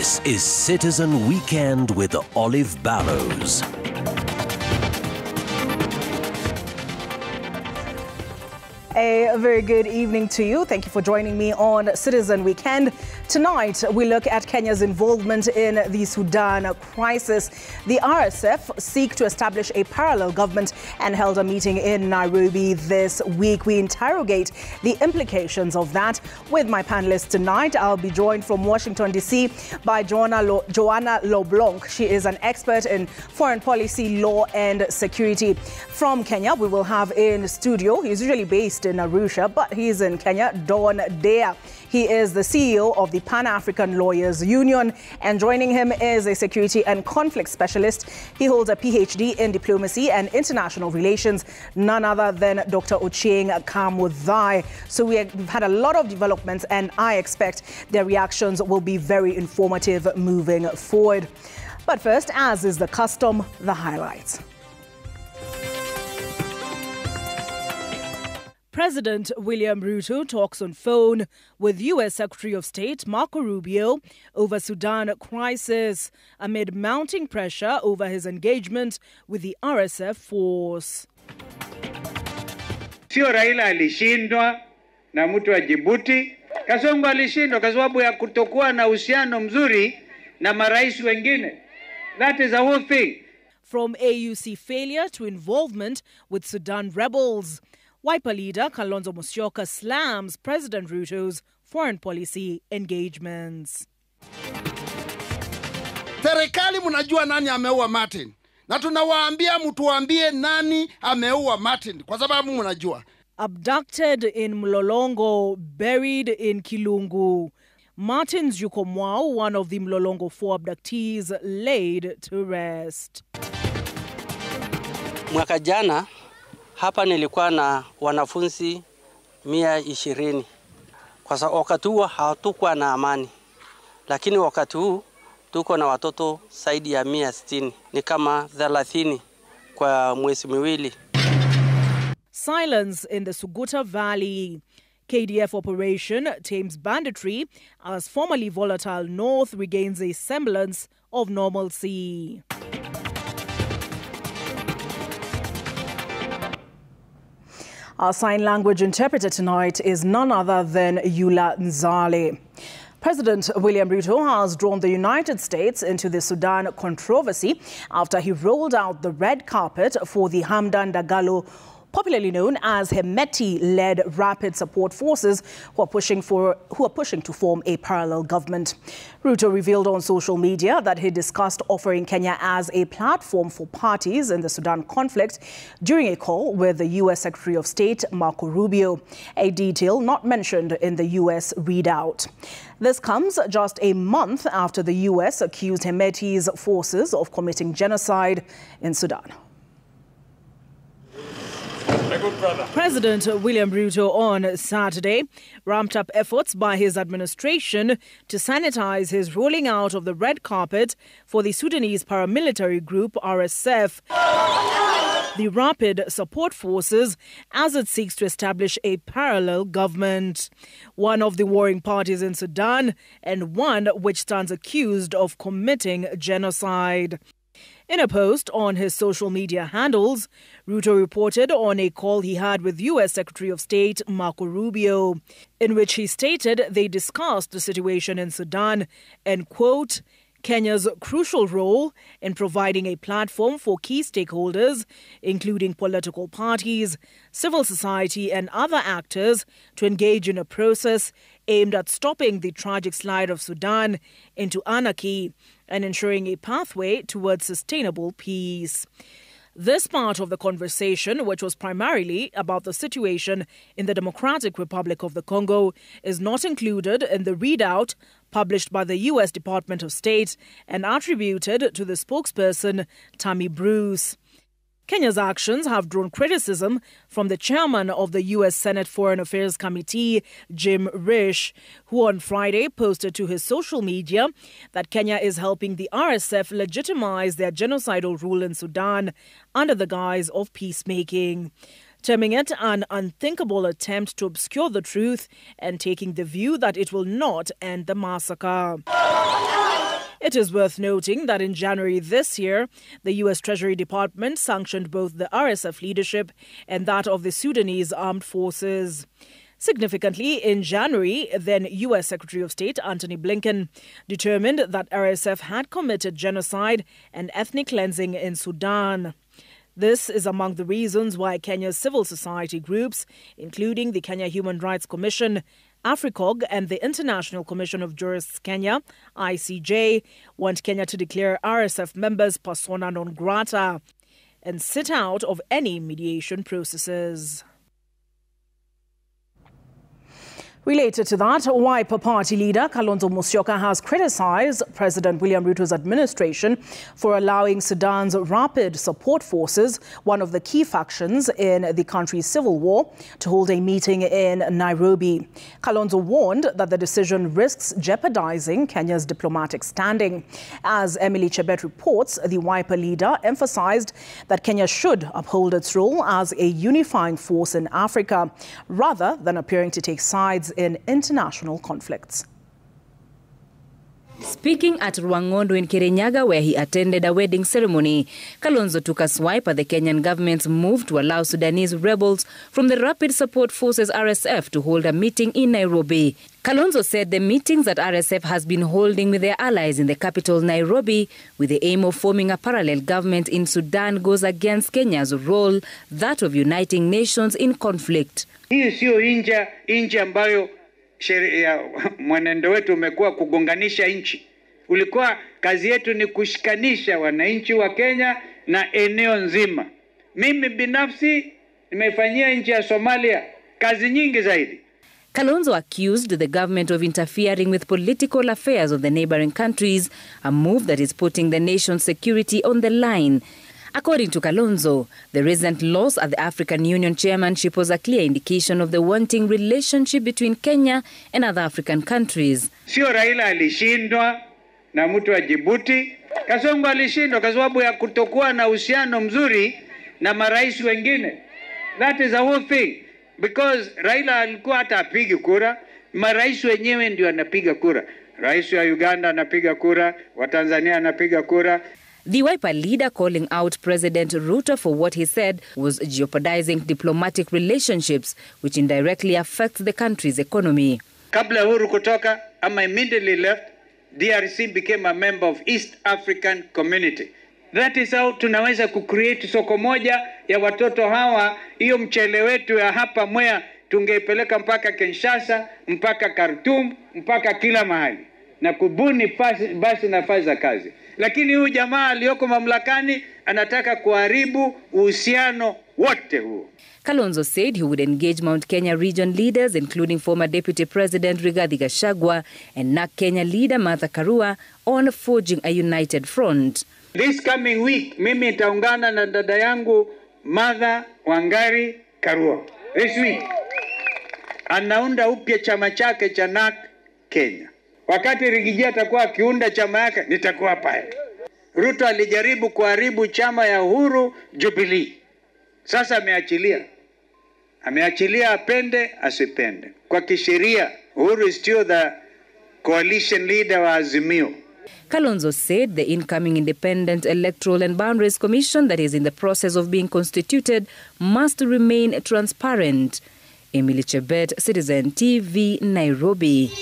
This is Citizen Weekend with Olive Barrows. A very good evening to you. Thank you for joining me on Citizen Weekend. Tonight, we look at Kenya's involvement in the Sudan crisis. The RSF seek to establish a parallel government and held a meeting in Nairobi this week. We interrogate the implications of that with my panelists tonight. I'll be joined from Washington, D.C. by Joanna LeBlanc. She is an expert in foreign policy, law and security. From Kenya, we will have in studio, he's usually based in Arusha, but he's in Kenya, Don Dea. He is the CEO of the Pan-African Lawyers Union, and joining him is a security and conflict specialist. He holds a PhD in diplomacy and international relations, none other than Dr. Ochieng Kamuthai. So we've had a lot of developments, and I expect their reactions will be very informative moving forward. But first, as is the custom, the highlights. President William Ruto talks on phone with U.S. Secretary of State Marco Rubio over Sudan crisis amid mounting pressure over his engagement with the RSF force. Sio Raila alishindwa na mtu wa Djibouti. Kasongo alishindwa kwa sababu ya kutokuwa na uhusiano mzuri na marais wengine. That is the whole thing. From AUC failure to involvement with Sudan rebels. Wiper leader Kalonzo Musyoka slams President Ruto's foreign policy engagements. Serikali mnajua nani ameua Martin. Na tunawaambia mtuambie nani ameua Martin kwa sababu mnajua. Abducted in Mlolongo, buried in Kilungu. Martin Nzyuko Mwau, one of the Mlolongo 4 abductees, laid to rest. Mwaka jana hapa nilikuwa na wanafunzi 120. Kwa sababu wakati huo hatukuwa na amani. Lakini wakati huu tuko na watoto zaidi ya 160. Ni kama 30 kwa mwezi miwili. Silence in the Suguta Valley. KDF operation tames banditry as formerly volatile North regains a semblance of normalcy. Our sign language interpreter tonight is none other than Yula Nzale. President William Ruto has drawn the United States into the Sudan controversy after he rolled out the red carpet for the Hamdan Dagalo, popularly known as Hemeti-led rapid support forces who are pushing to form a parallel government. Ruto revealed on social media that he discussed offering Kenya as a platform for parties in the Sudan conflict during a call with the U.S. Secretary of State Marco Rubio, a detail not mentioned in the U.S. readout. This comes just a month after the U.S. accused Hemeti's forces of committing genocide in Sudan. President William Ruto on Saturday ramped up efforts by his administration to sanitize his rolling out of the red carpet for the Sudanese paramilitary group RSF, the Rapid Support Forces, as it seeks to establish a parallel government, one of the warring parties in Sudan and one which stands accused of committing genocide. In a post on his social media handles, Ruto reported on a call he had with U.S. Secretary of State Marco Rubio, in which he stated they discussed the situation in Sudan and, quote, Kenya's crucial role in providing a platform for key stakeholders, including political parties, civil society and other actors, to engage in a process aimed at stopping the tragic slide of Sudan into anarchy and ensuring a pathway towards sustainable peace. This part of the conversation, which was primarily about the situation in the Democratic Republic of the Congo, is not included in the readout published by the U.S. Department of State and attributed to the spokesperson Tammy Bruce. Kenya's actions have drawn criticism from the chairman of the U.S. Senate Foreign Affairs Committee, Jim Risch, who on Friday posted to his social media that Kenya is helping the RSF legitimize their genocidal rule in Sudan under the guise of peacemaking, terming it an unthinkable attempt to obscure the truth and taking the view that it will not end the massacre. It is worth noting that in January this year, the U.S. Treasury Department sanctioned both the RSF leadership and that of the Sudanese Armed Forces. Significantly, in January, then U.S. Secretary of State Antony Blinken determined that RSF had committed genocide and ethnic cleansing in Sudan. This is among the reasons why Kenya's civil society groups, including the Kenya Human Rights Commission, AFRICOG and the International Commission of Jurists Kenya, ICJ, want Kenya to declare RSF members persona non grata and sit out of any mediation processes. Related to that, Wiper Party leader Kalonzo Musyoka has criticized President William Ruto's administration for allowing Sudan's Rapid Support Forces, one of the key factions in the country's civil war, to hold a meeting in Nairobi. Kalonzo warned that the decision risks jeopardizing Kenya's diplomatic standing. As Emily Chebet reports, the Wiper leader emphasized that Kenya should uphold its role as a unifying force in Africa, rather than appearing to take sides in international conflicts. Speaking at Rwangondo in Kirinyaga, where he attended a wedding ceremony, Kalonzo took a swipe at the Kenyan government's move to allow Sudanese rebels from the Rapid Support Forces RSF to hold a meeting in Nairobi. Kalonzo said the meetings that RSF has been holding with their allies in the capital Nairobi with the aim of forming a parallel government in Sudan goes against Kenya's role, that of uniting nations in conflict. Hii sio nchi ambayo sheria mwenendo wetu umekuwa kugonganisha nchi. Ulikuwa kazi yetu ni kushikanisha wananchi wa Kenya na eneo nzima. Mimi binafsi nimefanyia nchi ya Somalia kazi nyingi zaidi. Kalonzo accused the government of interfering with political affairs of the neighboring countries, a move that is putting the nation's security on the line. According to Kalonzo, the recent loss at the African Union chairmanship was a clear indication of the wanting relationship between Kenya and other African countries. Sio Raila alishindwa na mtu wa Djibouti. Kasongo alishindwa kwa sababu ya kutokuwa na uhusiano mzuri na marais wengine. That is the whole thing. Because Raila alikuwa hata apigi kura, marais wenyewe ndio anapiga kura. Rais wa Uganda anapiga kura, wa Tanzania anapiga kura. The Wiper leader calling out President Ruto for what he said was jeopardizing diplomatic relationships, which indirectly affects the country's economy. Kabla Uhuru kutoka, ama immediately left, DRC became a member of East African Community. That is how tunaweza kucreate soko moja ya watoto hawa. Hiyo mchele wetu ya hapa Mwea tungeipeleka mpaka Kinshasa, mpaka Khartoum, mpaka kila mahali na kubuni basi nafasi za kazi. Lakini huyu jamaa aliyoko mamlakani anataka kuharibu uhusiano wote huo. Kalonzo said he would engage Mount Kenya region leaders, including former Deputy President Rigathi Gachagua and NARC Kenya leader Martha Karua, on forging a united front. This coming week, mimi nitaungana na dada yangu Martha Wangari Karua. This week, anaunda upya chama chake cha NARC Kenya. Wakati Rigijia atakuwa akiunda chama yake, nitakuwa pale. Ruto alijaribu kuharibu chama ya Uhuru, Jubilee. Sasa ameachilia. Ameachilia apende, asipende. Kwa kisheria, Uhuru is still the coalition leader wa Azimio. Kalonzo said the incoming Independent Electoral and Boundaries Commission that is in the process of being constituted must remain transparent. Emily Chebet, Citizen TV, Nairobi.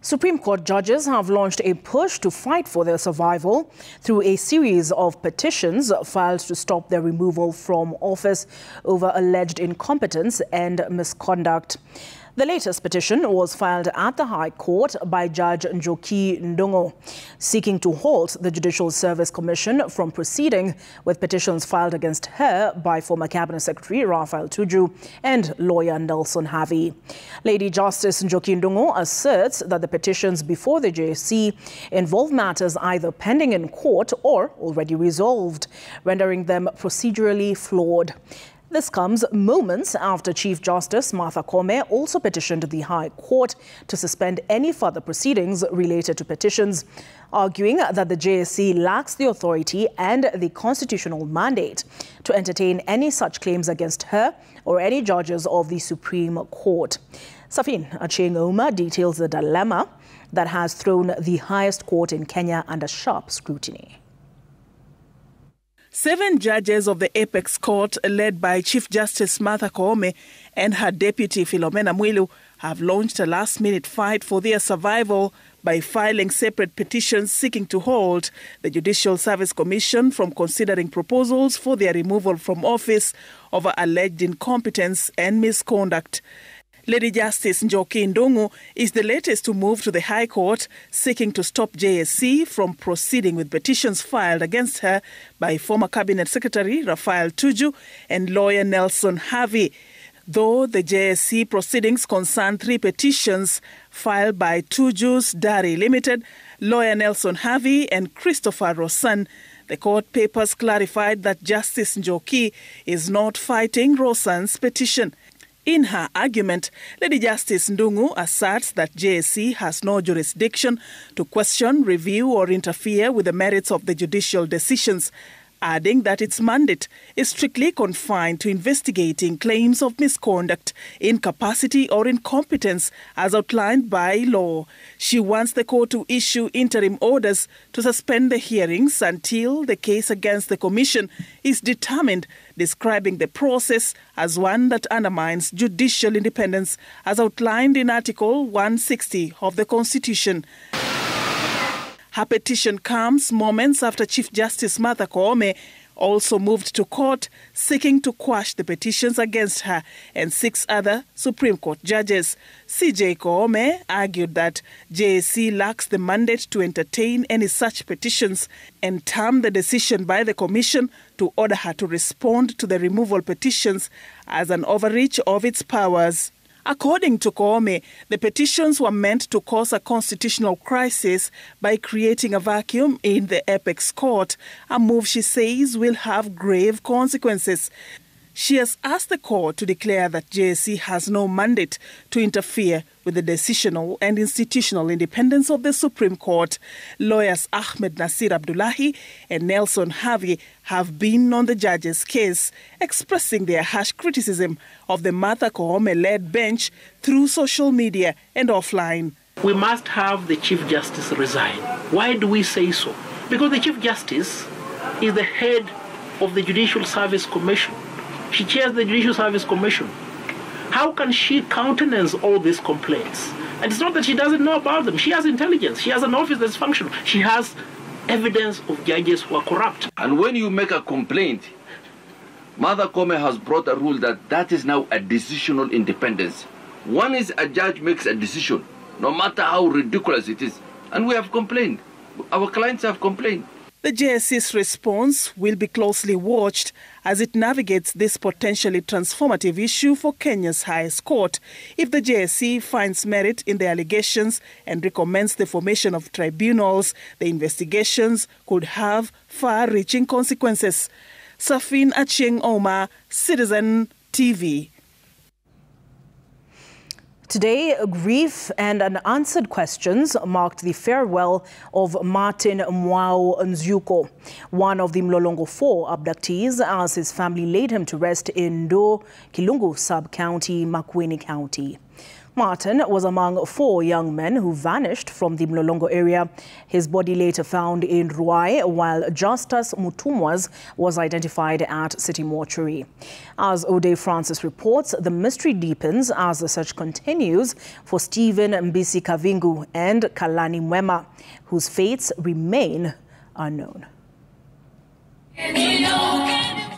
Supreme Court judges have launched a push to fight for their survival through a series of petitions filed to stop their removal from office over alleged incompetence and misconduct. The latest petition was filed at the High Court by Judge Njoki Ndongo, seeking to halt the Judicial Service Commission from proceeding with petitions filed against her by former Cabinet Secretary Raphael Tuju and lawyer Nelson Havi. Lady Justice Njoki Ndongo asserts that the petitions before the JSC involve matters either pending in court or already resolved, rendering them procedurally flawed. This comes moments after Chief Justice Martha Koome also petitioned the High Court to suspend any further proceedings related to petitions, arguing that the JSC lacks the authority and the constitutional mandate to entertain any such claims against her or any judges of the Supreme Court. Safin Achieng Ouma details the dilemma that has thrown the highest court in Kenya under sharp scrutiny. 7 judges of the Apex Court, led by Chief Justice Martha Koome and her deputy Philomena Mwilu, have launched a last-minute fight for their survival by filing separate petitions seeking to hold the Judicial Service Commission from considering proposals for their removal from office over alleged incompetence and misconduct. Lady Justice Njoki Ndung'u is the latest to move to the High Court, seeking to stop JSC from proceeding with petitions filed against her by former Cabinet Secretary Raphael Tuju and lawyer Nelson Havi. Though the JSC proceedings concern 3 petitions filed by Tuju's Dairy Limited, lawyer Nelson Havi and Christopher Rosan, the court papers clarified that Justice Njoki is not fighting Rosan's petition. In her argument, Lady Justice Ndung'u asserts that JSC has no jurisdiction to question, review or interfere with the merits of the judicial decisions, adding that its mandate is strictly confined to investigating claims of misconduct, incapacity or incompetence as outlined by law. She wants the court to issue interim orders to suspend the hearings until the case against the commission is determined, describing the process as one that undermines judicial independence as outlined in Article 160 of the Constitution. Her petition comes moments after Chief Justice Martha Koome also moved to court seeking to quash the petitions against her and 6 other Supreme Court judges. CJ Koome argued that JSC lacks the mandate to entertain any such petitions and termed the decision by the Commission to order her to respond to the removal petitions as an overreach of its powers. According to Koome, the petitions were meant to cause a constitutional crisis by creating a vacuum in the Apex Court, a move she says will have grave consequences. She has asked the court to declare that JSC has no mandate to interfere with the decisional and institutional independence of the Supreme Court. Lawyers Ahmed Nasir Abdullahi and Nelson Havi have been on the judge's case, expressing their harsh criticism of the Martha Koome-led bench through social media and offline. We must have the Chief Justice resign. Why do we say so? Because the Chief Justice is the head of the Judicial Service Commission. She chairs the Judicial Service Commission. How can she countenance all these complaints? And it's not that she doesn't know about them. She has intelligence. She has an office that's functional. She has evidence of judges who are corrupt. And when you make a complaint, Martha Koome has brought a rule that is now a decisional independence. One is a judge makes a decision, no matter how ridiculous it is. And we have complained. Our clients have complained. The JSC's response will be closely watched as it navigates this potentially transformative issue for Kenya's highest court. If the JSC finds merit in the allegations and recommends the formation of tribunals, the investigations could have far-reaching consequences. Safin Achieng Omar, Citizen TV. Today, grief and unanswered questions marked the farewell of Martin Mwao Nzyuko, one of the Mlolongo 4 abductees, as his family laid him to rest in Ndo, Kilungu Sub-County, Makueni County. Martin was among 4 young men who vanished from the Mlolongo area. His body later found in Ruai, while Justus Mutumwa's was identified at City Mortuary. As O'Day Francis reports, the mystery deepens as the search continues for Stephen Mbisi Kavingu and Kalani Mwema, whose fates remain unknown.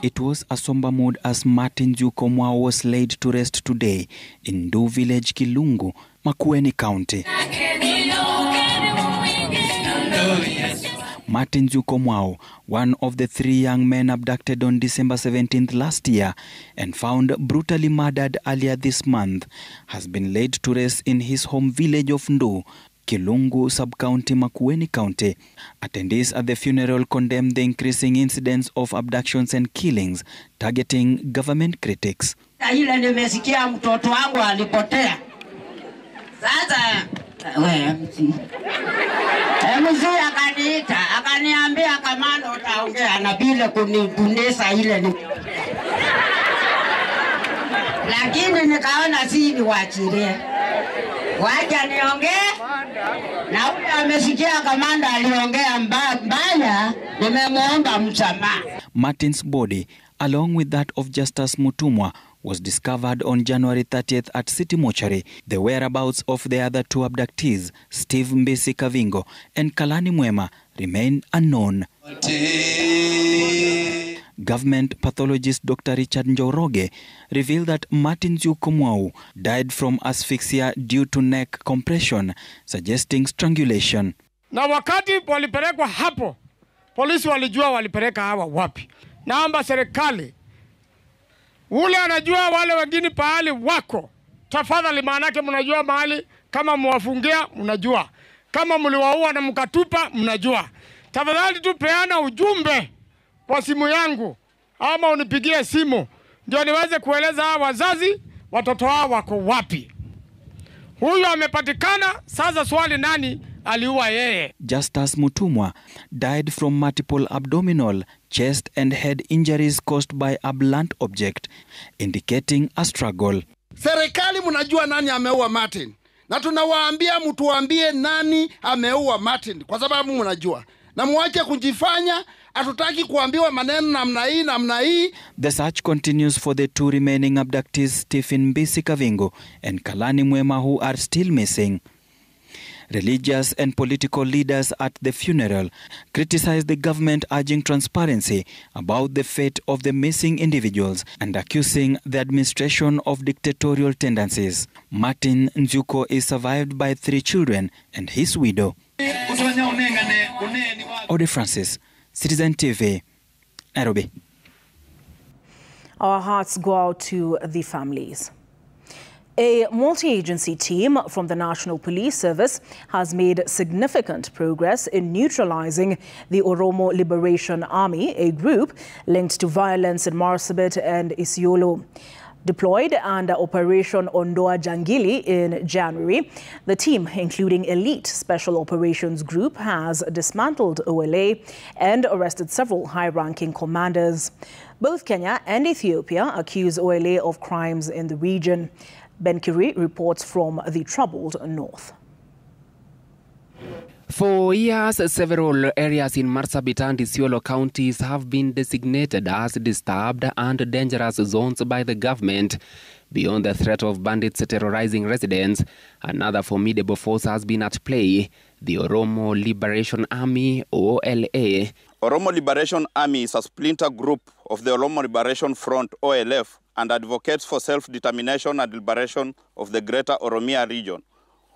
It was a somber mood as Martin Nzyuko Mwao was laid to rest today in Ndo Village, Kilungu, Makueni County. Martin Nzyuko Mwao, one of the 3 young men abducted on December 17th last year and found brutally murdered earlier this month, has been laid to rest in his home village of Ndo, Kilungu Sub-County, Makueni County. Attendees at the funeral condemned the increasing incidents of abductions and killings targeting government critics. Ile nimesikia mtoto wangu alipotea. Sasa MC akaniita, akaniambia kamanda utaongea na bila kunidunesa ile ni. Lakini nikaona si niwachilie. Wacha niongee Na ule amesikia kamanda aliongea mbaya, nimemuomba msamaha. Martin's body, along with that of Justus Mutumwa, was discovered on January 30th at City Mortuary. The whereabouts of the other two abductees, Steve Mbisi Kavingo and Kalani Mwema, remain unknown. Government pathologist Dr. Richard Njoroge revealed that Martin Nzyuko Mwau died from asphyxia due to neck compression, suggesting strangulation. Na wakati walipelekwa hapo, polisi walijua walipeleka hawa wapi. Naomba serikali, ule anajua wale wengine pahali wako, tafadhali, maanake mnajua mahali, kama mwafungia mnajua, kama mliwaua na mkatupa mnajua. Tafadhali tu peana ujumbe kwa simu yangu ama unipigie simu ndio niweze kueleza wazazi watoto wao wako wapi. Huyu amepatikana, sasa swali nani aliua yeye? Justus Mutumwa died from multiple abdominal, chest and head injuries caused by a blunt object, indicating a struggle. Serikali mnajua nani ameua Martin. Na tunawaambia mtuambie nani ameua Martin kwa sababu mnajua. Na muache kujifanya hatutaki kuambiwa maneno namna hii. The search continues for the two remaining abductees, Stephen Mbisi Kavingo and Kalani Mwema, who are still missing. Religious and political leaders at the funeral criticized the government, urging transparency about the fate of the missing individuals and accusing the administration of dictatorial tendencies. Martin Nzyuko is survived by 3 children and his widow. Ode Francis, Citizen TV, Nairobi. Our hearts go out to the families. A multi-agency team from the National Police Service has made significant progress in neutralizing the Oromo Liberation Army, a group linked to violence in Marsabit and Isiolo. Deployed under Operation Ondoa Jangili in January, the team, including elite Special Operations Group, has dismantled OLA and arrested several high-ranking commanders. Both Kenya and Ethiopia accuse OLA of crimes in the region. Ben Kiri reports from the troubled north. For years, several areas in Marsabit and Isiolo counties have been designated as disturbed and dangerous zones by the government. Beyond the threat of bandits terrorizing residents, another formidable force has been at play, the Oromo Liberation Army, OLA. Oromo Liberation Army is a splinter group of the Oromo Liberation Front, OLF, and advocates for self-determination and liberation of the Greater Oromia region,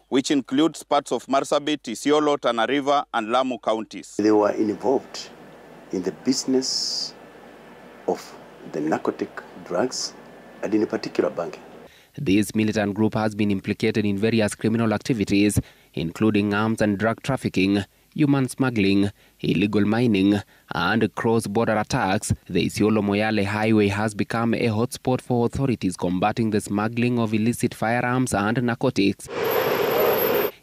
which includes parts of Marsabit, Isiolo, Tana River, and Lamu counties. They were involved in the business of the narcotic drugs and in particular banking. This militant group has been implicated in various criminal activities, including arms and drug trafficking, human smuggling, illegal mining, and cross-border attacks. The Isiolo-Moyale highway has become a hotspot for authorities combating the smuggling of illicit firearms and narcotics.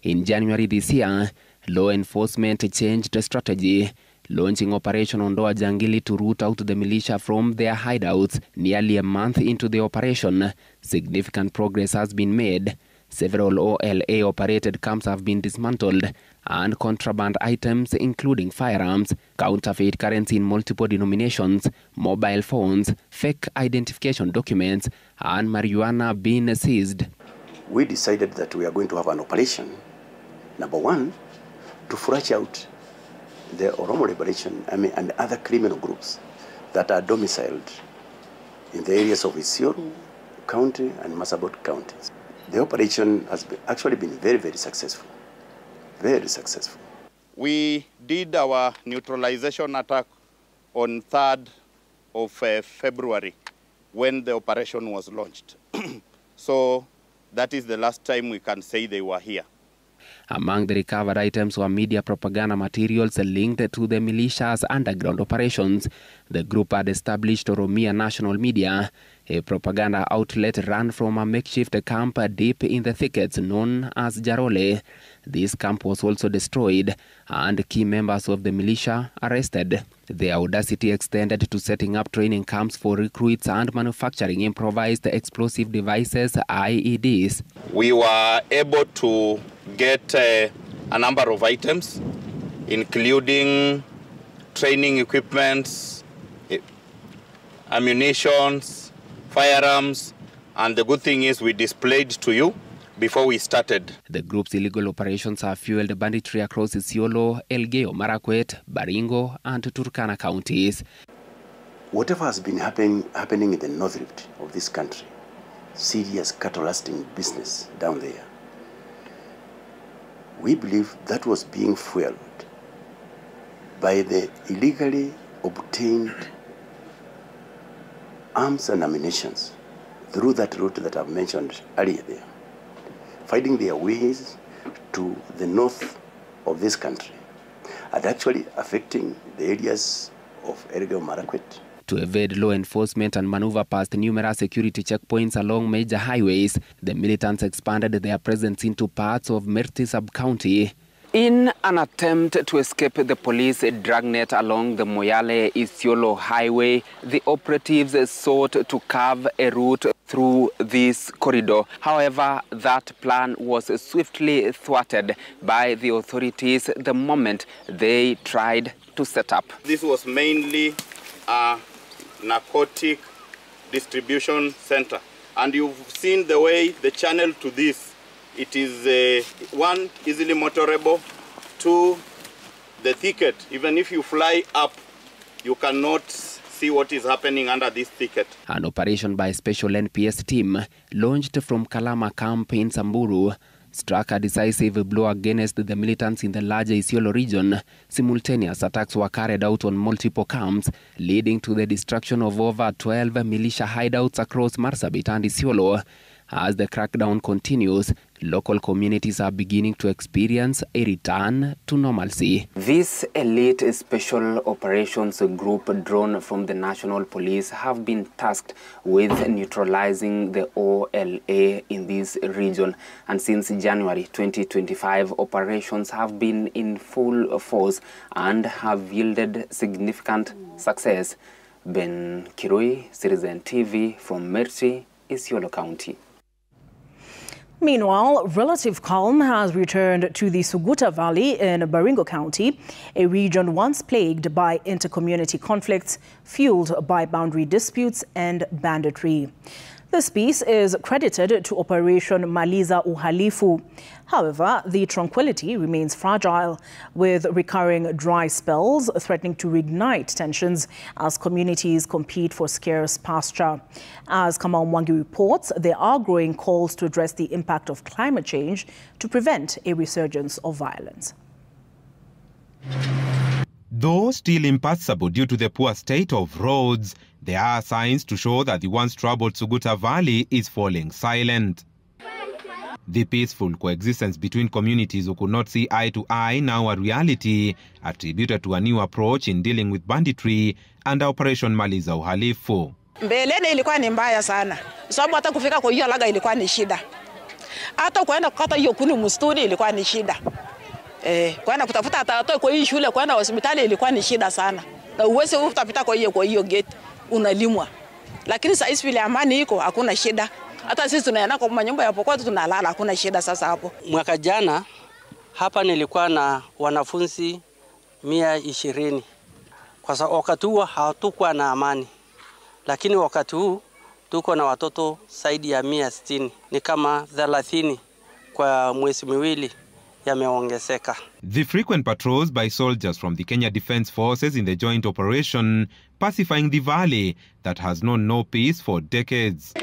In January this year, law enforcement changed strategy, launching Operation Ondoa Jangili to root out the militia from their hideouts. Nearly a month into the operation, significant progress has been made. Several OLA-operated camps have been dismantled, and contraband items, including firearms, counterfeit currency in multiple denominations, mobile phones, fake identification documents, and marijuana being seized. We decided that we are going to have an operation. Number one, to flush out the Oromo Liberation Army and other criminal groups that are domiciled in the areas of Isiolo County and Marsabit counties. The operation has actually been very, very successful. Very successful. We did our neutralization attack on 3rd of February when the operation was launched. So that is the last time we can say they were here. Among the recovered items were media propaganda materials linked to the militia's underground operations. The group had established Oromia National Media, a propaganda outlet run from a makeshift camp deep in the thickets known as Jarole. This camp was also destroyed and key members of the militia arrested. Their audacity extended to setting up training camps for recruits and manufacturing improvised explosive devices, IEDs. We were able to get a number of items, including training equipments, ammunitions, firearms, and the good thing is we displayed to you before we started. The group's illegal operations have fueled banditry across Isiolo, Elgeyo Marakwet, Baringo, and Turkana counties. Whatever has been happening in the north rift of this country, serious cattle lasting business down there, we believe that was being fueled by the illegally obtained arms and ammunitions through that route that I've mentioned earlier there, finding their ways to the north of this country and actually affecting the areas of Elgeyo Marakwet. To evade law enforcement and maneuver past numerous security checkpoints along major highways, the militants expanded their presence into parts of Merti sub-county. In an attempt to escape the police dragnet along the Moyale-Isiolo highway, the operatives sought to carve a route through this corridor. However, that plan was swiftly thwarted by the authorities the moment they tried to set up. This was mainly a narcotic distribution center, and you've seen the way the channel to this. It is one, easily motorable, two, the thicket. Even if you fly up, you cannot see what is happening under this thicket. An operation by special NPS team launched from Kalama camp in Samburu struck a decisive blow against the militants in the larger Isiolo region. Simultaneous attacks were carried out on multiple camps, leading to the destruction of over 12 militia hideouts across Marsabit and Isiolo. As the crackdown continues, local communities are beginning to experience a return to normalcy. This elite special operations group drawn from the National Police have been tasked with neutralizing the OLA in this region. And since January 2025, operations have been in full force and have yielded significant success. Ben Kirui, Citizen TV from Merti, Isiolo County. Meanwhile, relative calm has returned to the Suguta Valley in Baringo County, a region once plagued by intercommunity conflicts fueled by boundary disputes and banditry. This piece is credited to Operation Maliza Uhalifu. However, the tranquility remains fragile, with recurring dry spells threatening to reignite tensions as communities compete for scarce pasture. As Kamau Mwangi reports, there are growing calls to address the impact of climate change to prevent a resurgence of violence. Though still impassable due to the poor state of roads, there are signs to show that the once troubled Suguta Valley is falling silent. The peaceful coexistence between communities who could not see eye to eye now a reality, attributed to a new approach in dealing with banditry under Operation Maliza Uhalifu. Mbeleni ilikuwa ni mbaya sana. Sababu hata kufika kwa hiyo laga ilikuwa ni shida. Hata kwenda kukata hiyo kuni msituni ilikuwa ni shida. Kwenda kutafuta hata kwa hii shule, kwenda hospitali ilikuwa ni shida sana. Na uweze utapita kwa hiyo gate unalimwa. Lakini sasa hivi ile amani iko, hakuna shida. Hata sisi tunaenda kwa manyumba ya Pokot tunalala, hakuna shida sasa hapo. Mwaka jana hapa nilikuwa na wanafunzi 120. Kwa sababu wakati huo hatukuwa na amani. Lakini wakati huu tuko na watoto zaidi ya 160. Ni kama 30 kwa mwezi miwili yameongezeka. The frequent patrols by soldiers from the Kenya Defence Forces in the joint operation pacifying the valley that has known no peace for decades.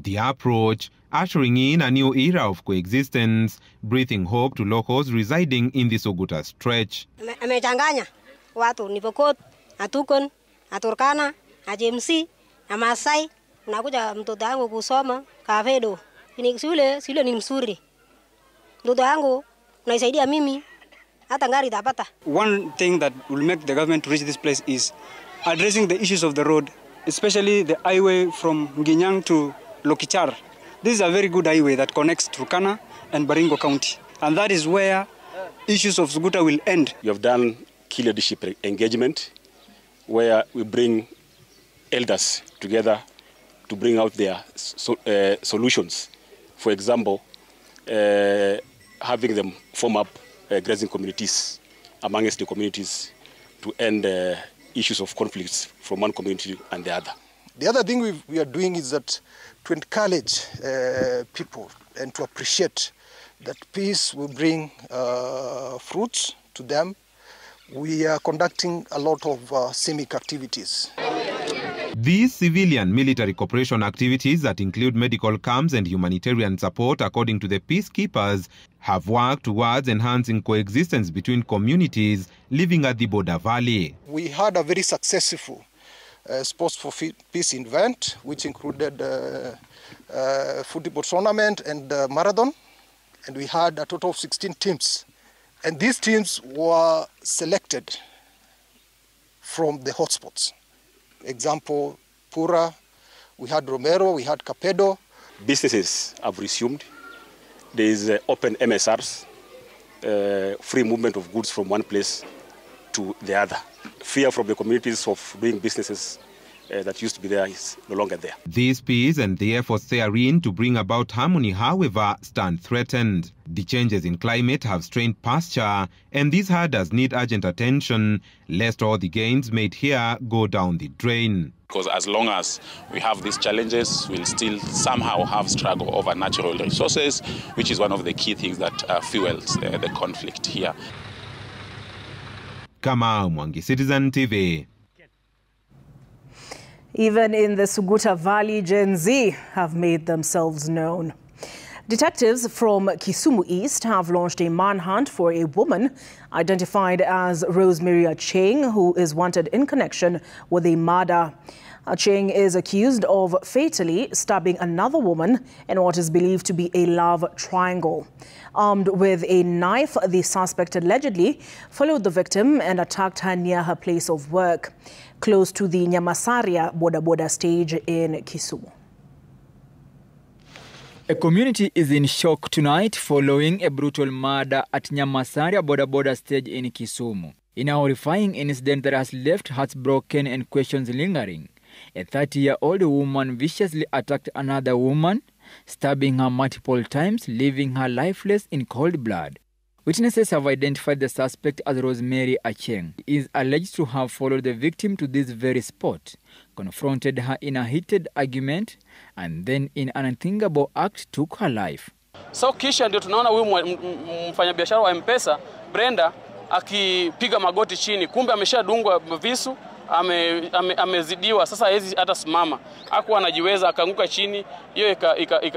The approach ushering in a new era of coexistence, breathing hope to locals residing in the Suguta stretch. Amechanganya watu ni Pokot, Atukon, Aturkana, AJMC, na Masai. Nakuja mtoto wangu kusoma Kavedo. Shule ni mzuri. Mtoto wangu naisaidia mimi hata ngari tapata. One thing that will make the government to reach this place is addressing the issues of the road, especially the highway from Nginyang to Lokichar. This is a very good highway that connects Turkana and Baringo County, and that is where issues of Suguta will end. We have done key leadership engagement where we bring elders together to bring out their solutions. For example, having them form up grazing communities amongst the communities to end issues of conflicts from one community and the other. The other thing we are doing is that to encourage people and to appreciate that peace will bring fruits to them. We are conducting a lot of civic activities. These civilian-military cooperation activities that include medical camps and humanitarian support, according to the peacekeepers, have worked towards enhancing coexistence between communities living at the border valley. We had a very successful Sports for Peace event, which included football tournament and marathon, and we had a total of 16 teams. And these teams were selected from the hotspots. Example, Pura, we had Romero, we had Capedo. Businesses have resumed. There is open MSRs, free movement of goods from one place to the other. Fear from the communities of doing businesses that used to be there is no longer there. This peace and the efforts therein to bring about harmony, however, stand threatened. The changes in climate have strained pasture, and these herders need urgent attention, lest all the gains made here go down the drain. Because as long as we have these challenges, we'll still somehow have struggle over natural resources, which is one of the key things that fuels the conflict here. Kamau Mwangi, Citizen TV. Even in the Suguta Valley, Gen Z have made themselves known. Detectives from Kisumu East have launched a manhunt for a woman identified as Rosemary Acheng, who is wanted in connection with a murder. Acheng is accused of fatally stabbing another woman in what is believed to be a love triangle. Armed with a knife, the suspect allegedly followed the victim and attacked her near her place of work, close to the Nyamasaria Boda stage in Kisumu. A community is in shock tonight following a brutal murder at Nyamasaria Boda stage in Kisumu. In a horrifying incident that has left hearts broken and questions lingering, a 30-year-old woman viciously attacked another woman, stabbing her multiple times, leaving her lifeless in cold blood. Witnesses have identified the suspect as Rosemary Acheng. He is alleged to have followed the victim to this very spot, confronted her in a heated argument, and then in an unthinkable act took her life. So kisha ndio tunaona huyu mfanyabiashara wa M-Pesa Brenda akipiga magoti chini, kumbe ameshadungwa visu, amezidiwa, sasa hezi hata simama. Hakuwa anajiweza, akaanguka chini, hiyo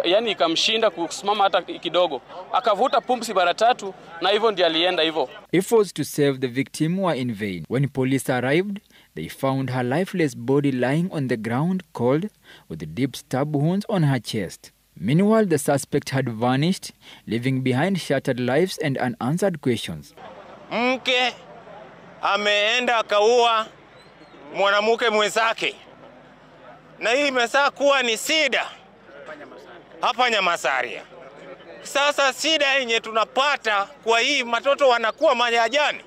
yani ikamshinda kusimama hata kidogo. Akavuta pumzi mara 3 na hivyo ndiye alienda hivyo. Efforts to save the victim were in vain. When police arrived, they found her lifeless body lying on the ground, cold, with deep stab wounds on her chest. Meanwhile, the suspect had vanished, leaving behind shattered lives and unanswered questions. Mke ameenda akaua mwanamke mwenzake, na hii imesaa kuwa ni shida hapa Nyamasaria. Sasa shida yenye tunapata kwa hii, watoto wanakuwa majani,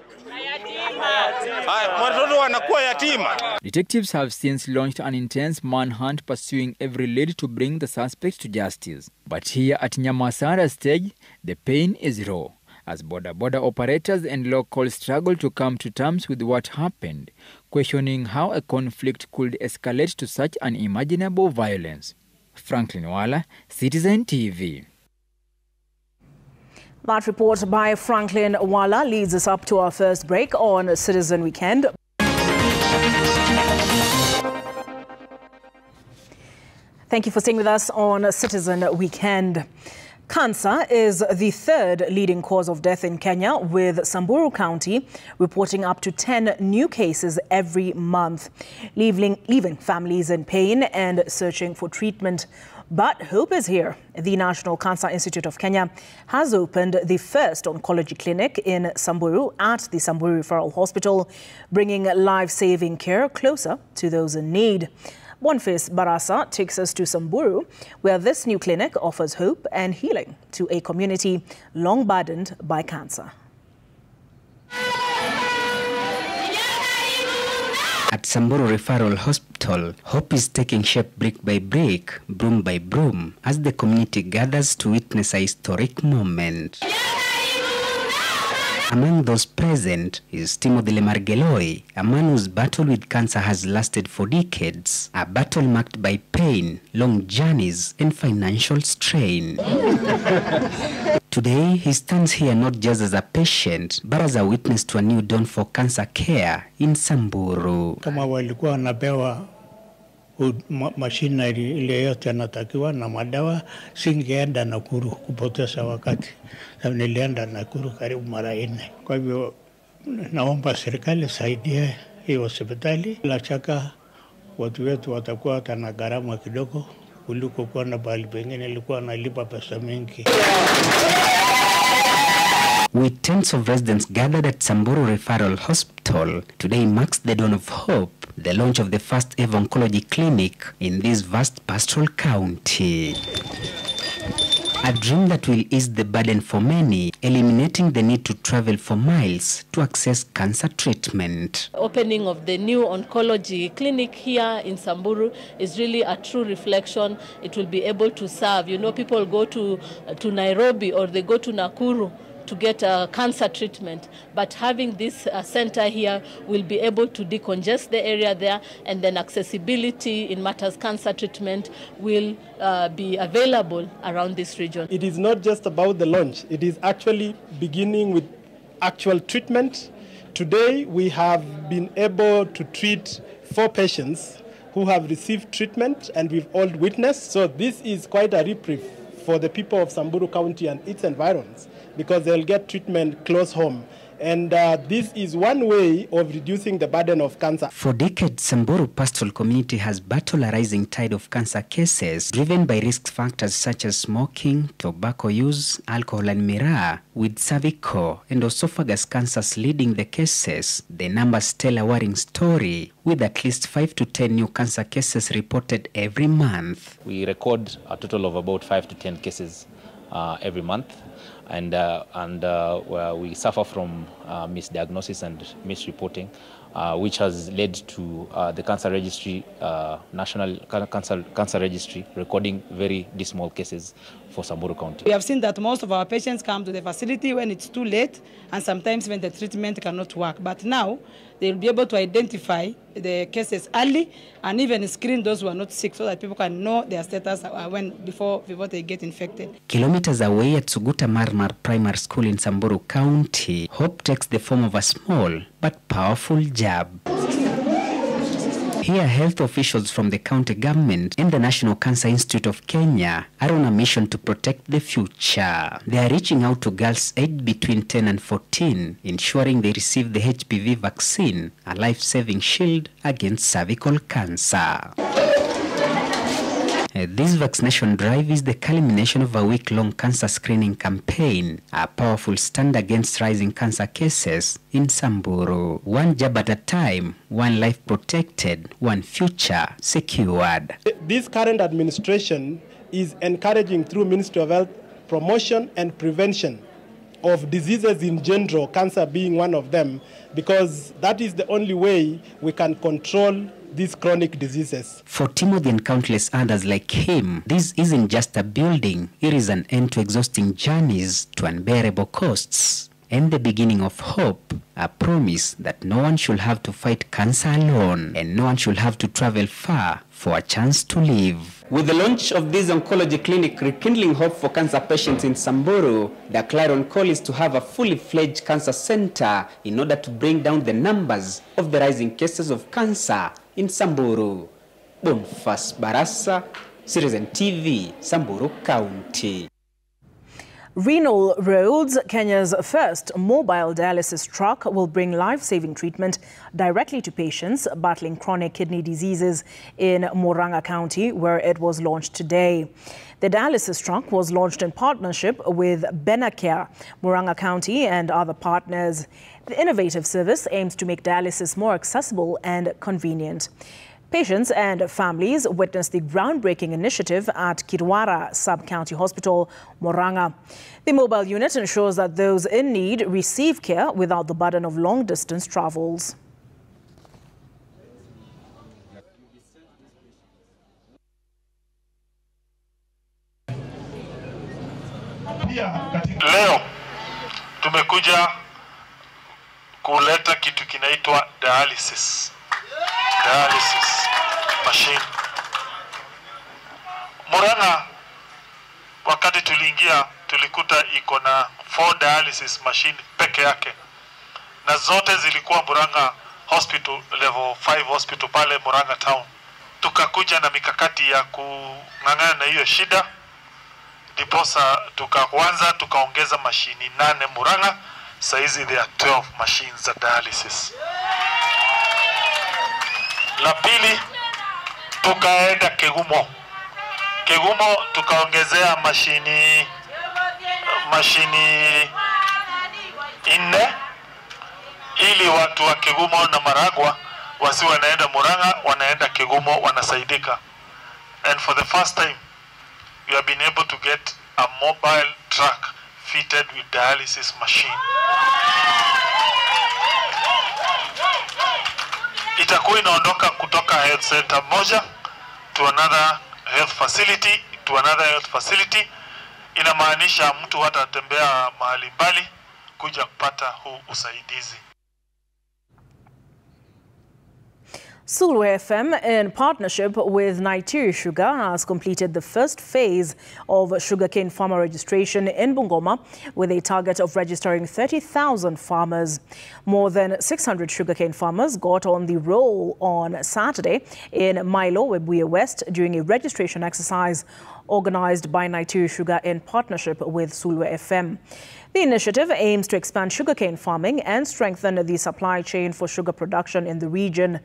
watoto wanakuwa yatima. Detectives have since launched an intense manhunt pursuing every lead to bring the suspect to justice. But here at Nyamasaria stage, the pain is raw, as border operators and locals struggle to come to terms with what happened, questioning how a conflict could escalate to such unimaginable violence. Franklin Wala, Citizen TV. That report by Franklin Wala leads us up to our first break on Citizen Weekend. Thank you for staying with us on Citizen Weekend. Cancer is the 3rd leading cause of death in Kenya, with Samburu County reporting up to 10 new cases every month, leaving families in pain and searching for treatment. But hope is here. The National Cancer Institute of Kenya has opened the first oncology clinic in Samburu at the Samburu Referral Hospital, bringing life-saving care closer to those in need. Boniface Barasa takes us to Samburu, where this new clinic offers hope and healing to a community long burdened by cancer. At Samburu Referral Hospital, hope is taking shape brick by brick, broom by broom, as the community gathers to witness a historic moment. Among those present is Timothy Lemargeloi, a man whose battle with cancer has lasted for decades, a battle marked by pain, long journeys, and financial strain. Today, he stands here not just as a patient, but as a witness to a new dawn for cancer care in Samburu. Kama walikuwa wanapewa machinery ile yote yanatakiwa na madawa, singeenda Nakuru kupoteza wakati. Nilienda Nakuru karibu mara 4. Kwa hivyo naomba serikali saidie hii hospitali. La shaka watu wetu watakuwa hata na gharama kidogo kuliko kuona bali pengine ilikuwa nalipa pesa mingi. With tens of residents gathered at Samburu Referral Hospital, today marks the dawn of hope, the launch of the first ever oncology clinic in this vast pastoral county. A dream that will ease the burden for many, eliminating the need to travel for miles to access cancer treatment. Opening of the new oncology clinic here in Samburu is really a true reflection. It will be able to serve. You know, people go to Nairobi or they go to Nakuru to get cancer treatment, but having this center here will be able to decongest the area there, and then accessibility in matters cancer treatment will be available around this region. It is not just about the launch, it is actually beginning with actual treatment. Today we have been able to treat 4 patients who have received treatment, and we've all witnessed. So this is quite a reprieve for the people of Samburu County and its environs, because they'll get treatment close home. And this is one way of reducing the burden of cancer. For decades, Samburu pastoral community has battled a rising tide of cancer cases driven by risk factors such as smoking, tobacco use, alcohol and miraa, with cervical and esophagus cancers leading the cases. The numbers tell a worrying story, with at least 5 to 10 new cancer cases reported every month. We record a total of about 5 to 10 cases every month. And we suffer from misdiagnosis and misreporting, which has led to the cancer registry, National Cancer Registry, recording very dismal cases for Samburu County. We have seen that most of our patients come to the facility when it's too late, and sometimes when the treatment cannot work. But now they will be able to identify the cases early and even screen those who are not sick, so that people can know their status before they get infected. Kilometers away at Suguta Marmar Primary School in Samburu County, hope takes the form of a small but powerful jab. Here, health officials from the county government and the National Cancer Institute of Kenya are on a mission to protect the future. They are reaching out to girls aged between 10 and 14, ensuring they receive the HPV vaccine, a life-saving shield against cervical cancer. This vaccination drive is the culmination of a week-long cancer screening campaign, a powerful stand against rising cancer cases in Samburu. One jab at a time, one life protected, one future secured. This current administration is encouraging through Ministry of Health promotion and prevention of diseases in general, cancer being one of them, because that is the only way we can control these chronic diseases. For Timothy and countless others like him, this isn't just a building, it is an end to exhausting journeys to unbearable costs, and the beginning of hope, a promise that no one should have to fight cancer alone, and no one should have to travel far for a chance to live. With the launch of this oncology clinic rekindling hope for cancer patients in Samburu, the clarion call is to have a fully fledged cancer center in order to bring down the numbers of the rising cases of cancer in Samburu. Bonfas Barasa, Citizen TV, Samburu County. Renal Roads, Kenya's first mobile dialysis truck, will bring life-saving treatment directly to patients battling chronic kidney diseases in Murang'a County, where it was launched today. The dialysis truck was launched in partnership with Benacare, Murang'a County, and other partners. The innovative service aims to make dialysis more accessible and convenient. Patients and families witnessed the groundbreaking initiative at Kirwara Sub-County Hospital, Murang'a. The mobile unit ensures that those in need receive care without the burden of long-distance travels. Leo tumekuja kuleta kitu kinaitwa dialysis machine. Murang'a wakati tuliingia tulikuta iko na 4 dialysis machine peke yake, na zote zilikuwa Murang'a hospital level 5 hospital pale Murang'a town. Tukakuja na mikakati ya kung'ang'ana na hiyo shida, ndiposa tukaongeza mashini 8 Murang'a. Saizi there are 12 machines za dialysis. La pili, tukaenda Kegumo tukaongezea mashini 4 ili watu wa Kegumo na Maragwa wasi wanaenda Murang'a, wanaenda Kegumo wanasaidika. And for the first time we have been able to get a mobile truck fitted with dialysis machine. Itakuwa inaondoka kutoka health center moja to another health facility. Inamaanisha mtu hatatembea mahali mbali kuja kupata huu usaidizi. Sulu FM, in partnership with Naitiri Sugar, has completed the first phase of sugarcane farmer registration in Bungoma, with a target of registering 30,000 farmers. More than 600 sugarcane farmers got on the roll on Saturday in Milo, Webuye West, during a registration exercise organized by Naitiri Sugar in partnership with Sulu FM. The initiative aims to expand sugarcane farming and strengthen the supply chain for sugar production in the region.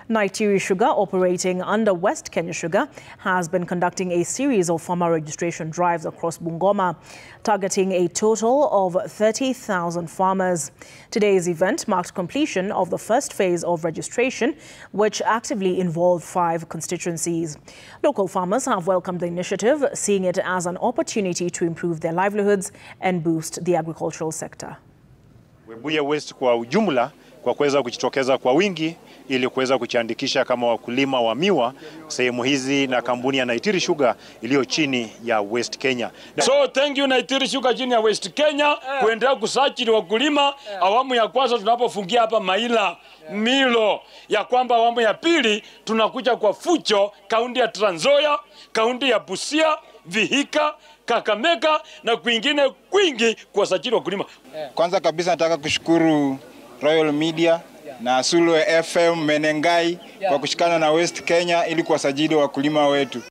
Naitiri Sugar, operating under West Kenya Sugar, has been conducting a series of farmer registration drives across Bungoma, targeting a total of 30,000 farmers. Today's event marked completion of the first phase of registration, which actively involved 5 constituencies. Local farmers have welcomed the initiative, seeing it as an opportunity to improve their livelihoods and boost the agricultural sector. Webuye West kwa ujumla kwa kuweza kujitokeza kwa wingi ili kuweza kujiandikisha kama wakulima wa miwa sehemu hizi na kampuni ya Naitiri Sugar iliyo chini ya West Kenya. So thank you Naitiri Sugar chini ya West Kenya kuendelea kusajili wakulima. Awamu ya kwanza tunapofungia hapa Maila Milo, ya kwamba awamu ya pili tunakuja kwa Fucho, kaunti ya Trans Nzoia, kaunti ya Busia, Vihiga, Kakamega na kwingine kwingi kwa sajili wakulima. Kwanza kabisa nataka kushukuru Royal Media na Sulu FM Menengai kwa kushikana na West Kenya ili kuwasajili wakulima wetu.